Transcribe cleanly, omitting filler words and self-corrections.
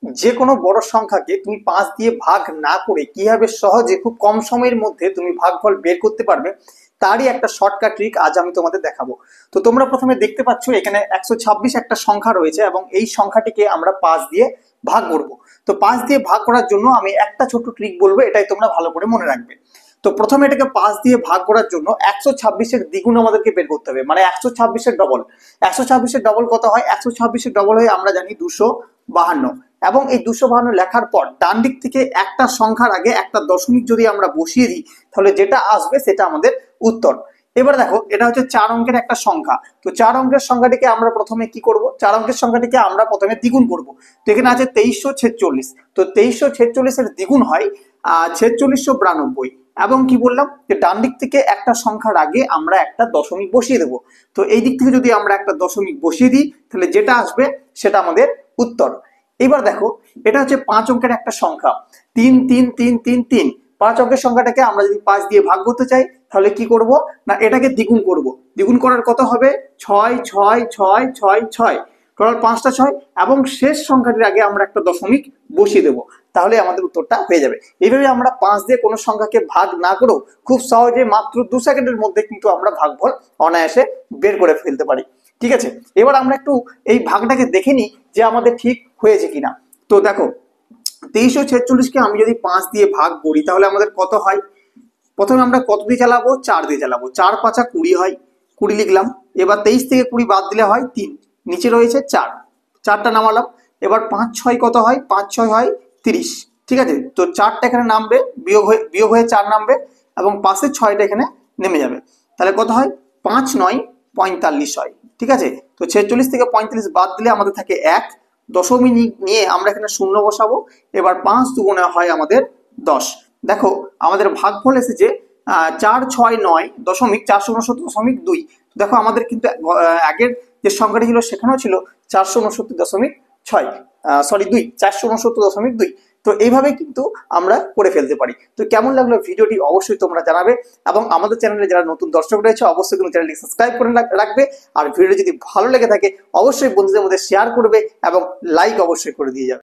যে কোনো বড় সংখ্যাকে তুমি 5 দিয়ে ভাগ না করে কিভাবে সহজে খুব কম সময়ের মধ্যে তুমি ভাগফল বের করতে পারবে তারই একটা শর্টকাট ট্রিক আজ আমি তোমাদের দেখাবো। তো তোমরা প্রথমে দেখতে পাচ্ছ এখানে 126 একটা সংখ্যা রয়েছে এবং এই সংখ্যাটিকে আমরা 5 দিয়ে ভাগ করব। তো 5 দিয়ে ভাগ করার জন্য আমি একটা ছোট্ট ট্রিক বলবো, এটাই তোমরা ভালো করে মনে রাখবে। তো প্রথমে এটাকে 5 দিয়ে ভাগ করার জন্য 126 এর দ্বিগুণ আমাদেরকে বের করতে হবে, মানে 126 এর ডবল। 126 এর ডবল কত হয়? 126 এর ডবল হয় আমরা জানি 252। এবং এই 252 লেখার পর ডান দিক থেকে একটা সংখ্যার আগে একটা দশমিক যদি আমরা বসিয়ে দিই তাহলে যেটা আসবে সেটা আমাদের উত্তর। এবার দেখো এটা হচ্ছে 4 অঙ্কের একটা সংখ্যা। তো 4 অঙ্কের সংখ্যাটিকে আমরা প্রথমে কি করব? 4 অঙ্কের সংখ্যাটিকে আমরা প্রথমে দ্বিগুণ করব। তো এখানে আছে 2346। তো 2346 এর দ্বিগুণ হয় 4692। এবং কি বললাম যে ডান দিক থেকে একটা সংখ্যার আগে আমরা একটা দশমিক বসিয়ে দেব। তো এই দিক থেকে যদি আমরা একটা দশমিক বসিয়ে দিই তাহলে যেটা আসবে সেটা আমাদের উত্তর। এবার দেখো এটা হচ্ছে 5 অঙ্কের একটা সংখ্যা, 33333। 5 অঙ্কের সংখ্যাটাকে আমরা যদি 5 দিয়ে ভাগ করতে চাই তাহলে কি করব না এটাকে দ্বিগুণ করব। দ্বিগুণ করার কত হবে? 6 6 6 6 6, টোটাল 5টা 6 এবং শেষ সংখ্যাটির আগে আমরা একটা দশমিক বসিয়ে দেব, তাহলে আমাদের উত্তরটা হয়ে যাবে। এইভাবে আমরা 5 দিয়ে কোনো সংখ্যাকে ভাগ না করেও খুব সহজে মাত্র 2 সেকেন্ডের মধ্যে কিন্তু আমরা ভাগফল অনায়াসে বের করে ফেলতে পারি। ঠিক আছে, এবার আমরা একটু এই ভাগটাকে দেখে নিই যে আমাদের ঠিক হয়েছে কিনা। তো দেখো 2346কে আমি যদি 5 দিয়ে ভাগ করি তাহলে আমাদের কত হয়? প্রথমে আমরা কত দিয়ে চালাবো? 4 দিয়ে চালাবো। 4 5 20 হয়, 20 লিখলাম। এবার 23 থেকে 20 বাদ দিলে হয় 3, নিচে রয়েছে 4, 4টা নামালাম। এবার 5 6 কত হয়? 5 6 হয় 30। ঠিক আছে, তো 4টা এখানে নামবে, বিয়োগ হয়ে 4 নামবে এবং পাশের 6টা এখানে নেমে যাবে। তাহলে কত হয়? 5 9 45 হয়। ঠিক আছে, তো 46 থেকে 45 বাদ দিলে আমাদের থাকে 1, দশমিক নিয়ে আমরা এখানে শূন্য বসাবো। এবার 5 দুগুণে হয় আমাদের 10। দেখো আমাদের ভাগফল এসেছে 469.469.2। দেখো আমাদের কিন্তু আগের যে সংখ্যাটি ছিল সেখানেও ছিল 469.6, সরি 2, 469.2। তো এইভাবে কিন্তু আমরা করে ফেলতে পারি। তো কেমন লাগলো ভিডিওটি অবশ্যই তোমরা জানাবে এবং আমাদের চ্যানেলে যারা নতুন দর্শক রয়েছে অবশ্যই কিন্তু চ্যানেলটি সাবস্ক্রাইব করে রাখবে। আর ভিডিও যদি ভালো লেগে থাকে অবশ্যই বন্ধুদের মধ্যে শেয়ার করবে এবং লাইক অবশ্যই করে দিয়ে যাবে।